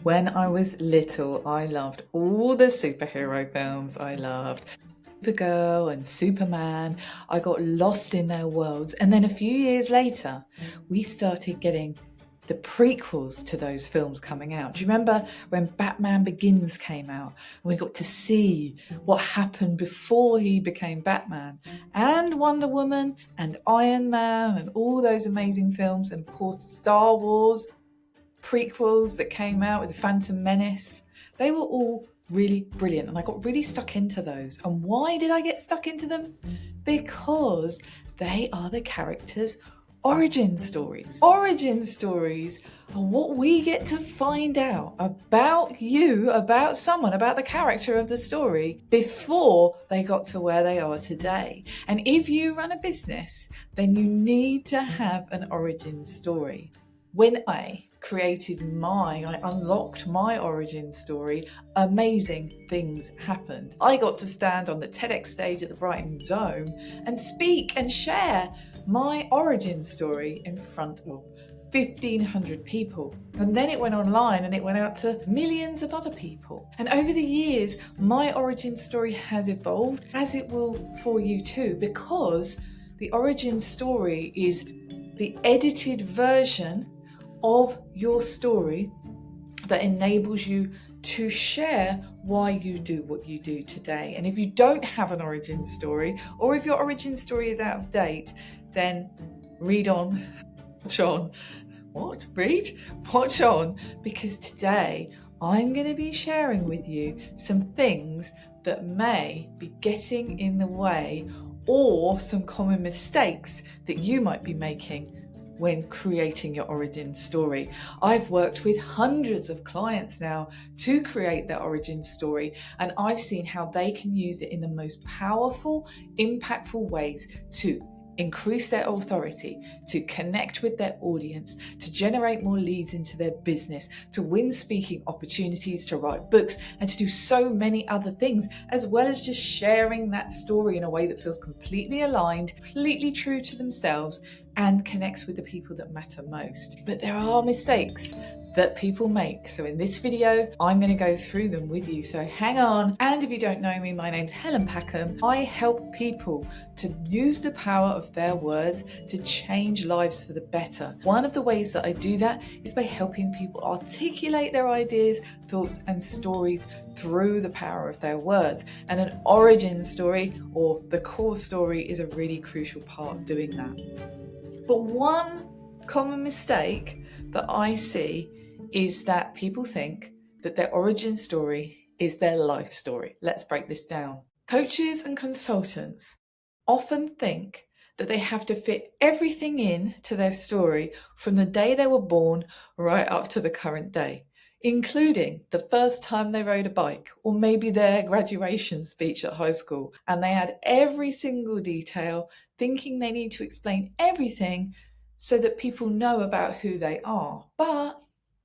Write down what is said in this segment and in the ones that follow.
When I was little, I loved all the superhero films. I loved Supergirl and Superman. I got lost in their worlds. And then a few years later, we started getting the prequels to those films coming out. Do you remember when Batman Begins came out and we got to see what happened before he became Batman, and Wonder Woman and Iron Man and all those amazing films, and of course Star Wars prequels that came out with the Phantom Menace? They were all really brilliant and I got really stuck into those. And why did I get stuck into them? Because they are the characters' origin stories. Origin stories are what we get to find out about you, about someone, about the character of the story before they got to where they are today. And if you run a business, then you need to have an origin story. When I unlocked my origin story, amazing things happened. I got to stand on the TEDx stage at the Brighton Dome and speak and share my origin story in front of 1,500 people. And then it went online and it went out to millions of other people. And over the years, my origin story has evolved, as it will for you too, because the origin story is the edited version of your story that enables you to share why you do what you do today. And if you don't have an origin story, or if your origin story is out of date, then watch on, because today I'm going to be sharing with you some things that may be getting in the way, or some common mistakes that you might be making when creating your origin story. I've worked with hundreds of clients now to create their origin story, and I've seen how they can use it in the most powerful, impactful ways to increase their authority, to connect with their audience, to generate more leads into their business, to win speaking opportunities, to write books, and to do so many other things, as well as just sharing that story in a way that feels completely aligned, completely true to themselves, and connects with the people that matter most. But there are mistakes that people make. So in this video, I'm going to go through them with you. So hang on. And if you don't know me, my name's Helen Packham. I help people to use the power of their words to change lives for the better. One of the ways that I do that is by helping people articulate their ideas, thoughts, and stories through the power of their words. And an origin story, or the core story, is a really crucial part of doing that. But one common mistake that I see is that people think that their origin story is their life story. Let's break this down. Coaches and consultants often think that they have to fit everything in to their story from the day they were born right up to the current day, including the first time they rode a bike, or maybe their graduation speech at high school. And they add every single detail, thinking they need to explain everything so that people know about who they are. But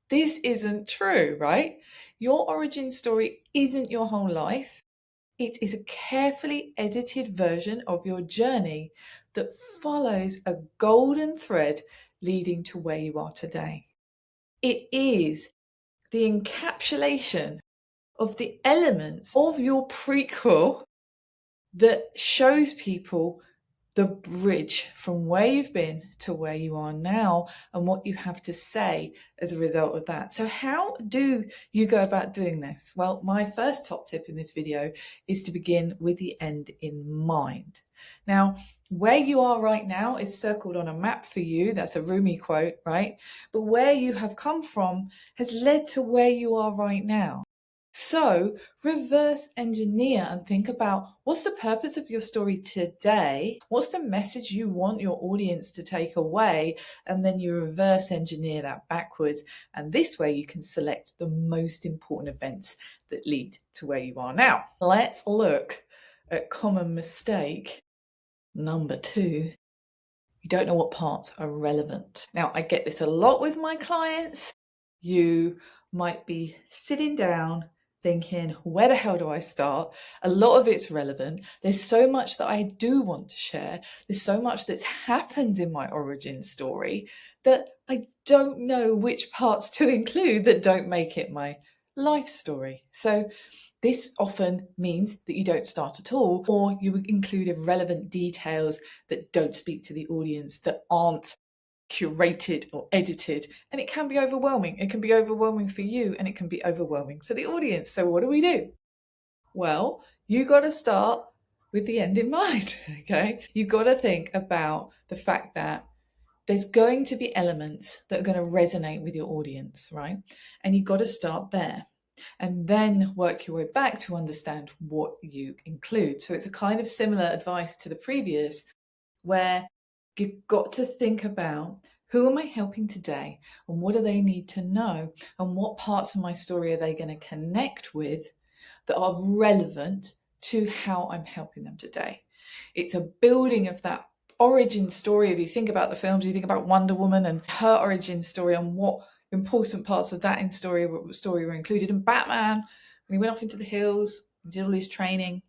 this isn't true, right? Your origin story isn't your whole life. It is a carefully edited version of your journey that follows a golden thread leading to where you are today. It is the encapsulation of the elements of your prequel that shows people the bridge from where you've been to where you are now, and what you have to say as a result of that. So how do you go about doing this? Well, my first top tip in this video is to begin with the end in mind. Now, where you are right now is circled on a map for you. That's a Rumi quote, right? But where you have come from has led to where you are right now. So reverse engineer and think about, what's the purpose of your story today? What's the message you want your audience to take away? And then you reverse engineer that backwards. And this way you can select the most important events that lead to where you are now. Let's look at common mistake number 2. You don't know what parts are relevant. Now, I get this a lot with my clients. You might be sitting down thinking, where the hell do I start? A lot of it's relevant. There's so much that I do want to share. There's so much that's happened in my origin story that I don't know which parts to include that don't make it my life story. So this often means that you don't start at all, or you include irrelevant details that don't speak to the audience, that aren't curated or edited, and it can be overwhelming. It can be overwhelming for you and it can be overwhelming for the audience. So what do? Well, you got to start with the end in mind, okay? You got to think about the fact that there's going to be elements that are going to resonate with your audience, right? And you've got to start there and then work your way back to understand what you include. So it's a kind of similar advice to the previous, where you've got to think about, who am I helping today and what do they need to know and what parts of my story are they going to connect with that are relevant to how I'm helping them today. It's a building of that origin story. If you think about the films, you think about Wonder Woman and her origin story and what important parts of that story were included. And Batman, when he went off into the hills, did all his training,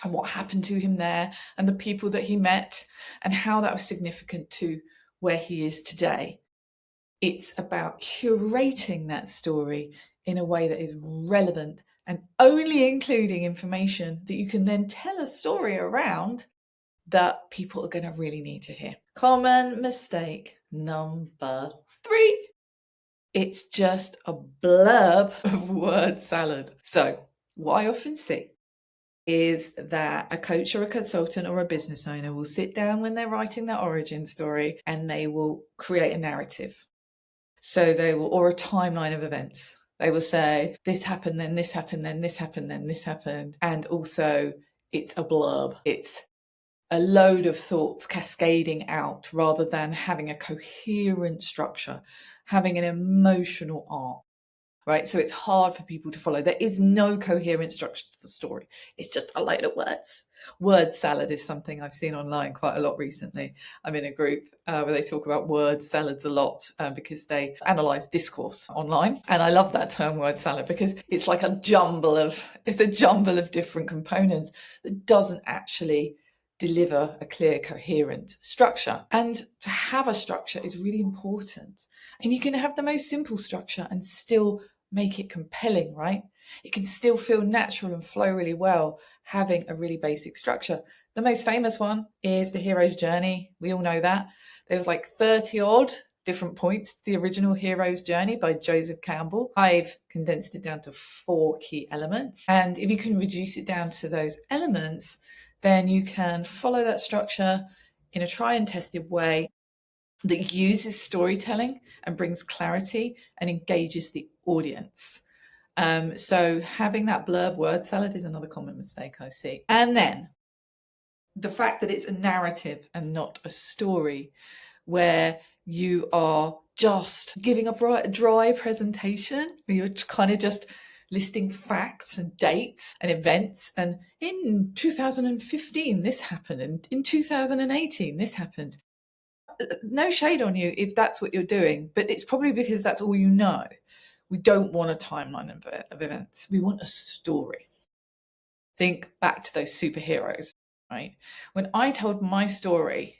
and what happened to him there, and the people that he met, and how that was significant to where he is today. It's about curating that story in a way that is relevant and only including information that you can then tell a story around that people are going to really need to hear. Common mistake number 3. It's just a blurb of word salad. So what I often see is that a coach or a consultant or a business owner will sit down when they're writing their origin story and they will create a narrative. So they will, or a timeline of events. They will say, this happened, then this happened, then this happened, then this happened. And also it's a blurb. It's a load of thoughts cascading out rather than having a coherent structure, having an emotional arc. Right, so it's hard for people to follow. There is no coherent structure to the story. It's just a load of words. Word salad is something I've seen online quite a lot recently. I'm in a group where they talk about word salads a lot because they analyse discourse online. And I love that term, word salad, because it's like a jumble of different components that doesn't actually deliver a clear, coherent structure. And to have a structure is really important. And you can have the most simple structure and still make it compelling, right? It can still feel natural and flow really well having a really basic structure. The most famous one is the hero's journey. We all know that. There was like 30 odd different points to the original hero's journey by Joseph Campbell. I've condensed it down to 4 key elements. And if you can reduce it down to those elements, then you can follow that structure in a try and tested way that uses storytelling and brings clarity and engages the audience. So having that blurb word salad is another common mistake I see. And then the fact that it's a narrative and not a story, where you are just giving a dry presentation, where you're kind of just listing facts and dates and events. And in 2015, this happened. And in 2018, this happened. No shade on you if that's what you're doing, but it's probably because that's all you know. We don't want a timeline of events. We want a story. Think back to those superheroes, right? When I told my story,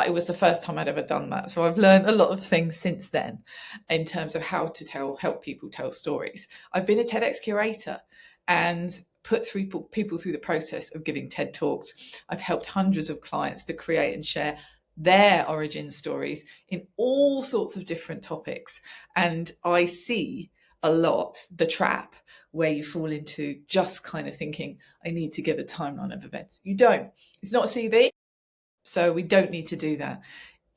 it was the first time I'd ever done that. So I've learned a lot of things since then in terms of how to help people tell stories. I've been a TEDx curator and put people through the process of giving TED Talks. I've helped hundreds of clients to create and share their origin stories in all sorts of different topics. And I see a lot the trap where you fall into just kind of thinking, I need to give a timeline of events. You don't. It's not a CV, so we don't need to do that.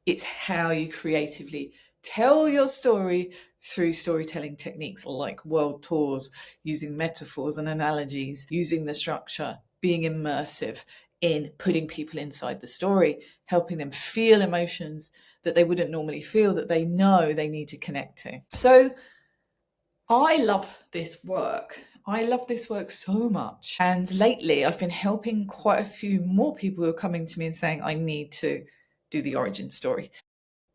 It's how you creatively tell your story through storytelling techniques like world tours, using metaphors and analogies, using the structure, being immersive in putting people inside the story, helping them feel emotions that they wouldn't normally feel, that they know they need to connect to. So I love this work. I love this work so much. And lately I've been helping quite a few more people who are coming to me and saying, I need to do the origin story.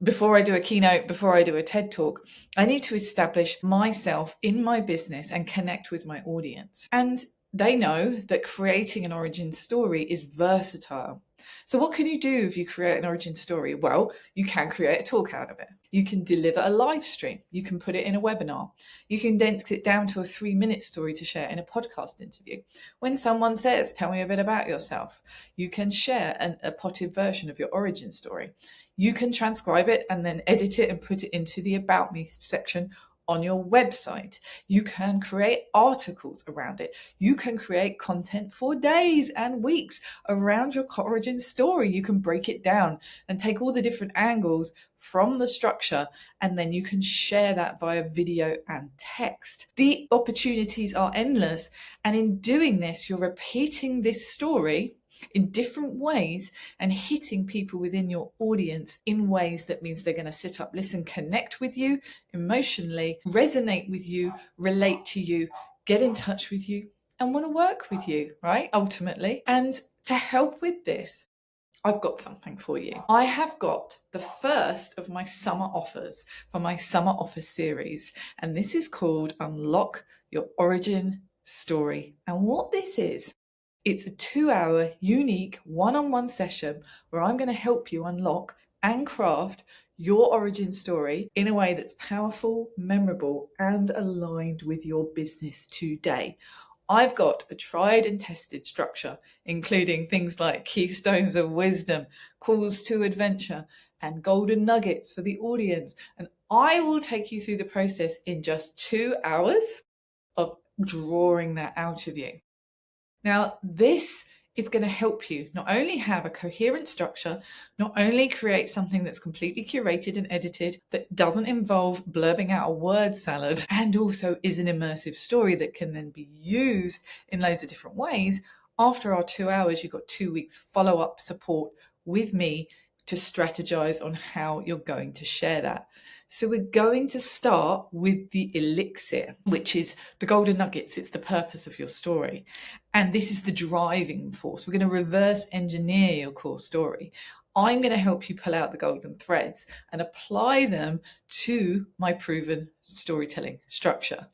before I do a keynote, before I do a TED talk, I need to establish myself in my business and connect with my audience. And they know that creating an origin story is versatile. So what can you do if you create an origin story? Well, you can create a talk out of it. You can deliver a live stream. You can put it in a webinar. You can condense it down to a 3-minute story to share in a podcast interview. When someone says, tell me a bit about yourself, you can share a potted version of your origin story. You can transcribe it and then edit it and put it into the About Me section on your website. You can create articles around it. You can create content for days and weeks around your origin story. You can break it down and take all the different angles from the structure, and then you can share that via video and text. The opportunities are endless, and in doing this, you're repeating this story in different ways and hitting people within your audience in ways that means they're going to sit up, listen, connect with you emotionally, resonate with you, relate to you, get in touch with you, and want to work with you, right? Ultimately. And to help with this, I've got something for you. I have got the first of my summer offers for my summer offer series, and this is called Unlock Your Origin Story. And what this is, it's a 2-hour unique one-on-one session where I'm going to help you unlock and craft your origin story in a way that's powerful, memorable, and aligned with your business today. I've got a tried and tested structure, including things like keystones of wisdom, calls to adventure, and golden nuggets for the audience. And I will take you through the process in just 2 hours of drawing that out of you. Now, this is going to help you not only have a coherent structure, not only create something that's completely curated and edited, that doesn't involve blurbing out a word salad, and also is an immersive story that can then be used in loads of different ways. After our 2 hours, you've got 2 weeks follow-up support with me to strategize on how you're going to share that. So we're going to start with the elixir, which is the golden nuggets. It's the purpose of your story. And this is the driving force. We're going to reverse engineer your core story. I'm going to help you pull out the golden threads and apply them to my proven storytelling structure.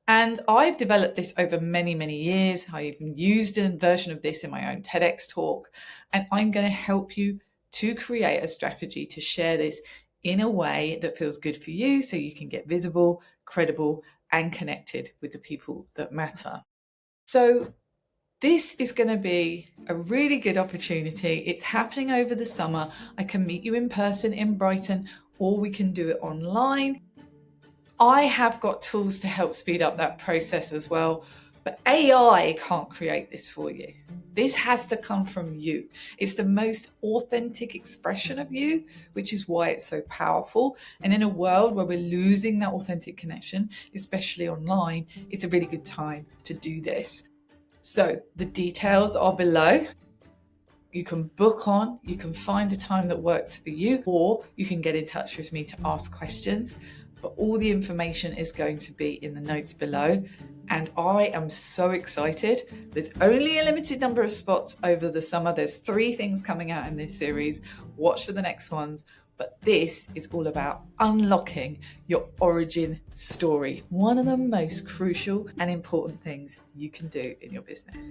And I've developed this over many, many years. I even used a version of this in my own TEDx talk. And I'm going to help you to create a strategy to share this in a way that feels good for you so you can get visible, credible, and connected with the people that matter. So this is going to be a really good opportunity. It's happening over the summer. I can meet you in person in Brighton, or we can do it online. I have got tools to help speed up that process as well, but AI can't create this for you. This has to come from you. It's the most authentic expression of you, which is why it's so powerful. And in a world where we're losing that authentic connection, especially online, it's a really good time to do this. So the details are below. You can book on, you can find a time that works for you, or you can get in touch with me to ask questions. But all the information is going to be in the notes below. And I am so excited. There's only a limited number of spots over the summer. There's 3 things coming out in this series. Watch for the next ones. But this is all about unlocking your origin story. One of the most crucial and important things you can do in your business.